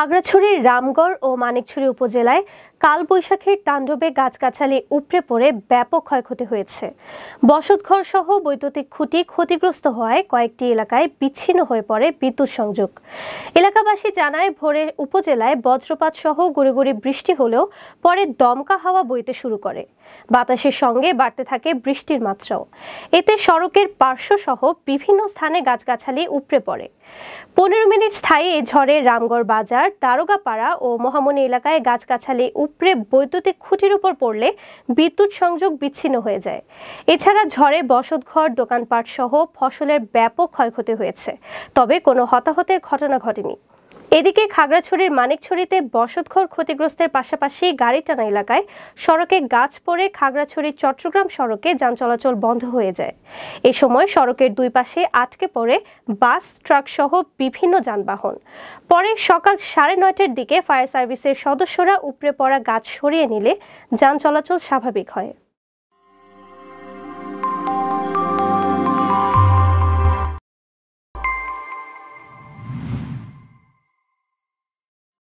খাগড়াছড়ির রামগড় ও মানিকছড়ি উপজেলায় কালবৈশাখীর তাণ্ডবে গাছগাছালি উপড়ে পড়ে ব্যাপক ক্ষয়ক্ষতি হয়েছে। বসতঘর সহ বৈদ্যুতিক খুঁটি ক্ষতিগ্রস্ত হওয়ায় কয়েকটি এলাকায় বিচ্ছিন্ন হয়ে পড়ে বিদ্যুৎ সংযোগ। এলাকাবাসী জানায়, ভোরে উপজেলায় বজ্রপাত সহ গুঁড়ি গুঁড়ি বৃষ্টি হলেও পরে দমকা হাওয়া বইতে শুরু করে। বাতাসের সঙ্গে বাড়তে থাকে বৃষ্টির মাত্রাও। এতে সড়কের পার্শ্বসহ বিভিন্ন স্থানে গাছগাছালি উপড়ে পড়ে। 15 মিনিট স্থায়ী এই ঝড়ে রামগড় বাজার, দারোগাপাড়া ও মহামনি এলাকায় গাছগাছালি উপড়ে বৈদ্যুতিক খুঁটির উপর পড়লে বিদ্যুৎ সংযোগ বিচ্ছিন্ন হয়ে যায়। এছাড়া ঝড়ে বসতঘর, দোকানপাট সহ ফসলের ব্যাপক ক্ষয়ক্ষতি হয়েছে, তবে কোনো হতাহতের ঘটনা ঘটেনি। এদিকে খাগড়াছড়ির মানিকছড়িতে বসতঘর ক্ষতিগ্রস্তের পাশাপাশি গাড়িটানা এলাকায় সড়কে গাছ পড়ে খাগড়াছড়ি চট্টগ্রাম সড়কে যান চলাচল বন্ধ হয়ে যায়। এ সময় সড়কের দুই পাশে আটকে পড়ে বাস, ট্রাক সহ বিভিন্ন যানবাহন। পরে সকাল 9:30টার দিকে ফায়ার সার্ভিসের সদস্যরা উপড়ে পড়া গাছ সরিয়ে নিলে যান চলাচল স্বাভাবিক হয়।